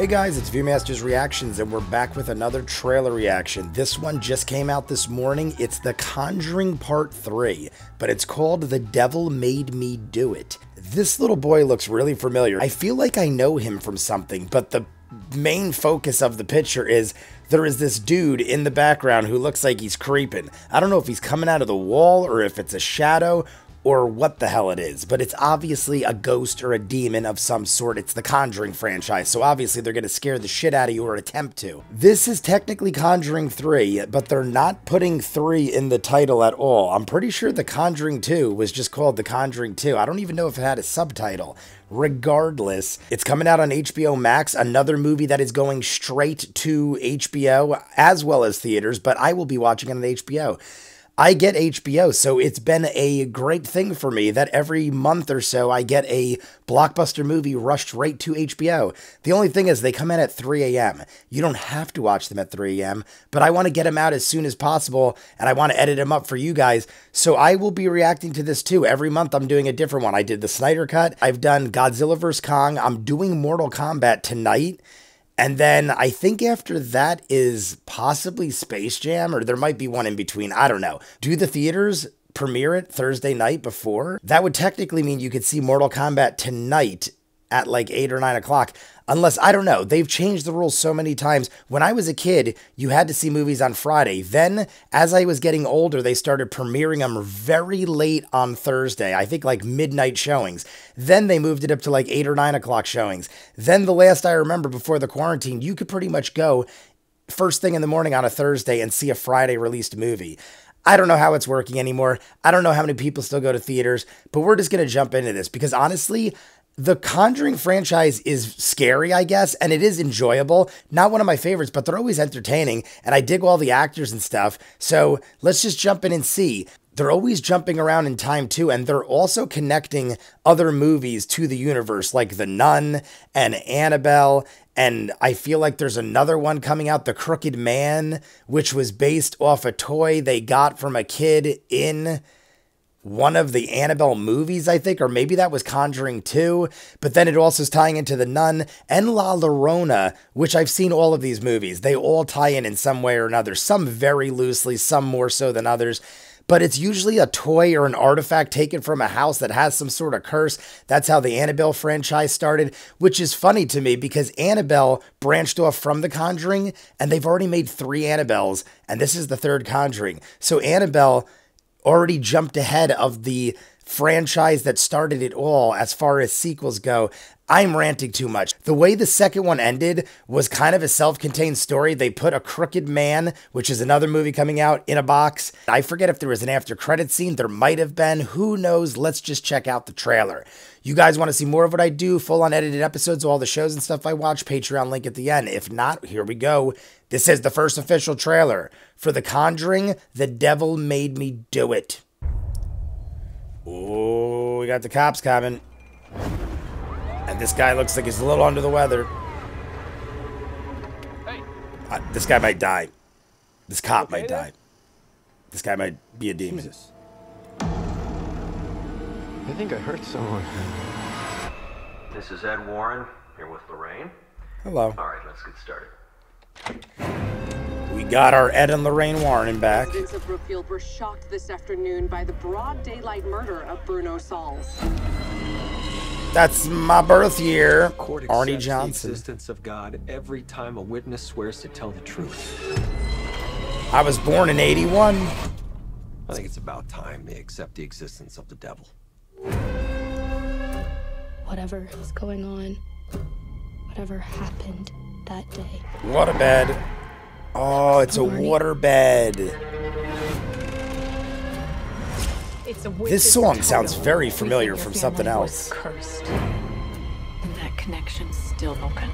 Hey guys, it's ViewMasters Reactions, and we're back with another trailer reaction. This one just came out this morning. It's The Conjuring Part 3, but it's called The Devil Made Me Do It. This little boy looks really familiar. I feel like I know him from something, but the main focus of the picture is there is this dude in the background who looks like he's creeping. I don't know if he's coming out of the wall or if it's a shadow or what the hell it is, but it's obviously a ghost or a demon of some sort. It's the Conjuring franchise, so obviously they're going to scare the shit out of you or attempt to. This is technically Conjuring 3, but they're not putting 3 in the title at all. I'm pretty sure The Conjuring 2 was just called The Conjuring 2. I don't even know if it had a subtitle. Regardless, it's coming out on HBO Max, another movie that is going straight to HBO as well as theaters, but I will be watching it on HBO. I get HBO, so it's been a great thing for me that every month or so I get a blockbuster movie rushed right to HBO. The only thing is they come in at 3 a.m. You don't have to watch them at 3 a.m., but I want to get them out as soon as possible, and I want to edit them up for you guys, so I will be reacting to this too. Every month I'm doing a different one. I did the Snyder Cut. I've done Godzilla vs. Kong. I'm doing Mortal Kombat tonight. And then I think after that is possibly Space Jam, or there might be one in between. I don't know. Do the theaters premiere it Thursday night before? That would technically mean you could see Mortal Kombat tonight at like 8 or 9 o'clock. Unless, I don't know, they've changed the rules so many times. When I was a kid, you had to see movies on Friday. Then, as I was getting older, they started premiering them very late on Thursday. I think like midnight showings. Then they moved it up to like 8 or 9 o'clock showings. Then the last I remember before the quarantine, you could pretty much go first thing in the morning on a Thursday and see a Friday released movie. I don't know how it's working anymore. I don't know how many people still go to theaters, but we're just going to jump into this because honestly, the Conjuring franchise is scary, I guess, and it is enjoyable. Not one of my favorites, but they're always entertaining, and I dig all the actors and stuff. So let's just jump in and see. They're always jumping around in time too, and they're also connecting other movies to the universe, like The Nun and Annabelle, and I feel like there's another one coming out, The Crooked Man, which was based off a toy they got from a kid in one of the Annabelle movies, I think, or maybe that was Conjuring 2, but then it also is tying into The Nun and La Llorona, which I've seen all of these movies. They all tie in some way or another, some very loosely, some more so than others, but it's usually a toy or an artifact taken from a house that has some sort of curse. That's how the Annabelle franchise started, which is funny to me because Annabelle branched off from The Conjuring, and they've already made 3 Annabelles, and this is the 3rd Conjuring. So Annabelle already jumped ahead of the franchise that started it all as far as sequels go. I'm ranting too much. The way the second one ended was kind of a self-contained story. They put A Crooked Man, which is another movie coming out, in a box. I forget if there was an after credit scene. There might have been. Who knows? Let's just check out the trailer. You guys want to see more of what I do, full unedited episodes of all the shows and stuff I watch, Patreon link at the end. If not, here we go. This is the first official trailer for The Conjuring, The Devil Made Me Do It. Oh, we got the cops coming. And this guy looks like he's a little under the weather. Hey. This guy might die. This cop might die. This guy might be a demon. Jesus. I think I hurt someone. This is Ed Warren, here with Lorraine. Hello. All right, let's get started. We got our Ed and Lorraine Warren back. Residents of Brookfield were shocked this afternoon by the broad daylight murder of Bruno Sauls. That's my birth year, Court Arnie accepts Johnson. the existence of God every time a witness swears to tell the truth. I was born in 81. I think it's about time they accept the existence of the devil. Whatever is going on, whatever happened that day. Waterbed. Oh, it's a waterbed. This song sounds very familiar from something else. Cursed, and that connection's still open.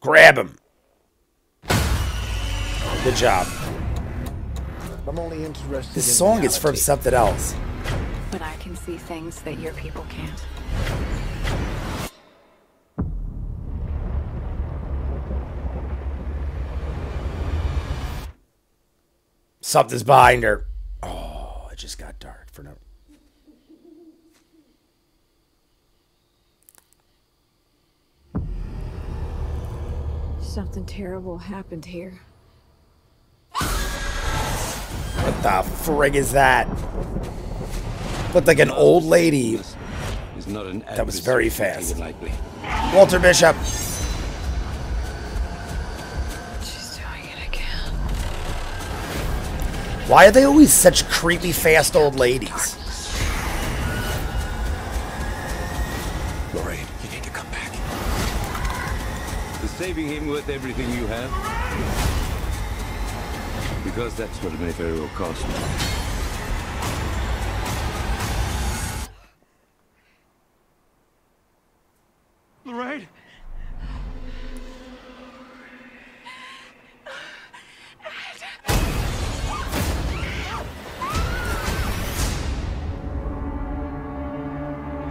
Grab him. Good job. I'm only interested This in song is from reality. something else. But I can see things that your people can't. Something's behind her. Oh, it just got dark for no. Something terrible happened here. What the frig is that? Looked like an old lady. That was very fast. Walter Bishop. She's doing it again. Why are they always such creepy, fast old ladies? Lorraine, you need to come back. Is saving him worth everything you have? Because that's what it may very well cost me. Lorraine?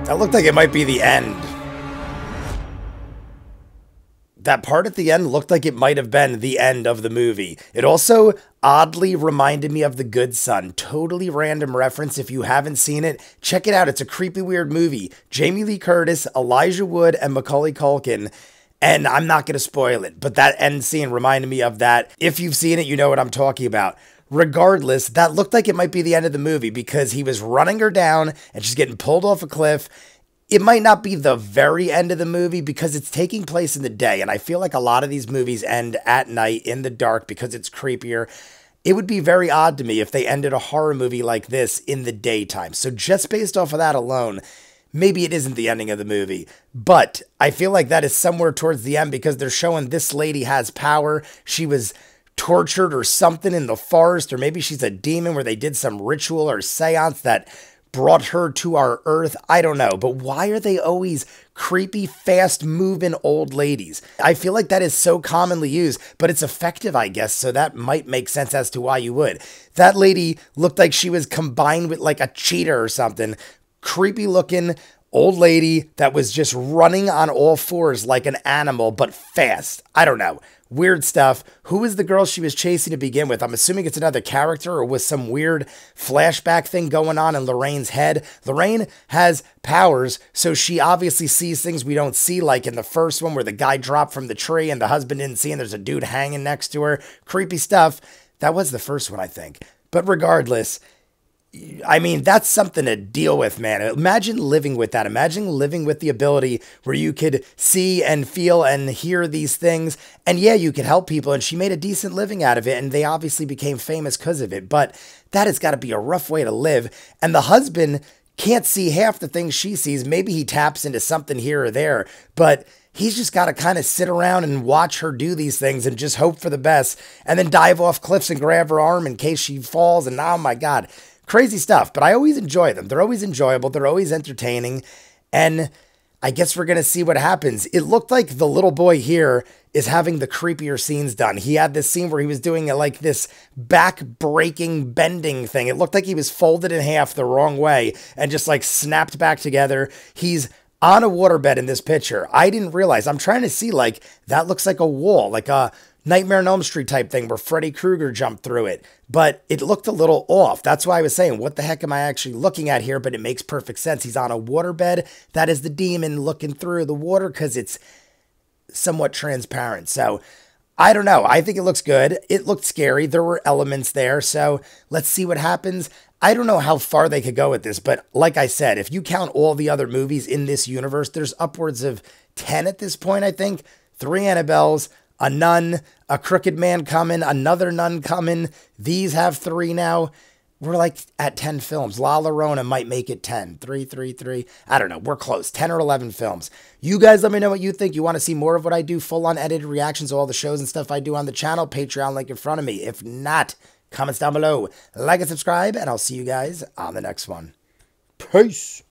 That looked like it might be the end. That part at the end looked like it might have been the end of the movie. It also oddly reminded me of The Good Son. Totally random reference. If you haven't seen it, check it out. It's a creepy, weird movie. Jamie Lee Curtis, Elijah Wood, and Macaulay Culkin. And I'm not going to spoil it, but that end scene reminded me of that. If you've seen it, you know what I'm talking about. Regardless, that looked like it might be the end of the movie because he was running her down and she's getting pulled off a cliff. It might not be the very end of the movie because it's taking place in the day, and I feel like a lot of these movies end at night in the dark because it's creepier. It would be very odd to me if they ended a horror movie like this in the daytime. So just based off of that alone, maybe it isn't the ending of the movie, but I feel like that is somewhere towards the end because they're showing this lady has power. She was tortured or something in the forest, or maybe she's a demon where they did some ritual or seance that brought her to our earth. I don't know, but why are they always creepy, fast-moving old ladies? I feel like that is so commonly used, but it's effective, I guess, so that might make sense as to why you would. That lady looked like she was combined with like a cheetah or something. Creepy-looking old lady that was just running on all fours like an animal, but fast. I don't know. Weird stuff. Who is the girl she was chasing to begin with? I'm assuming it's another character or was some weird flashback thing going on in Lorraine's head. Lorraine has powers, so she obviously sees things we don't see, like in the first one where the guy dropped from the tree and the husband didn't see and there's a dude hanging next to her. Creepy stuff. That was the first one, I think. But regardless, I mean, that's something to deal with, man. Imagine living with that. Imagine living with the ability where you could see and feel and hear these things. And yeah, you could help people. And she made a decent living out of it. And they obviously became famous because of it. But that has got to be a rough way to live. And the husband can't see half the things she sees. Maybe he taps into something here or there. But he's just got to kind of sit around and watch her do these things and just hope for the best. And then dive off cliffs and grab her arm in case she falls. And oh my God. Crazy stuff, but I always enjoy them. They're always enjoyable. They're always entertaining. And I guess we're going to see what happens. It looked like the little boy here is having the creepier scenes done. He had this scene where he was doing like this back-breaking bending thing. It looked like he was folded in half the wrong way and just like snapped back together. He's on a waterbed in this picture. I didn't realize. I'm trying to see, like, that looks like a wall, like a Nightmare on Elm Street type thing where Freddy Krueger jumped through it, but it looked a little off. That's why I was saying, what the heck am I actually looking at here? But it makes perfect sense. He's on a waterbed. That is the demon looking through the water because it's somewhat transparent. So I don't know. I think it looks good. It looked scary. There were elements there. So let's see what happens. I don't know how far they could go with this, but like I said, if you count all the other movies in this universe, there's upwards of 10 at this point, I think. 3 Annabelles, a nun, a crooked man coming, another nun coming. These have 3 now. We're like at 10 films. La Llorona might make it 10. 3. I don't know. We're close. 10 or 11 films. You guys let me know what you think. You want to see more of what I do? Full on edited reactions to all the shows and stuff I do on the channel. Patreon link in front of me. If not, comments down below. Like and subscribe, and I'll see you guys on the next one. Peace.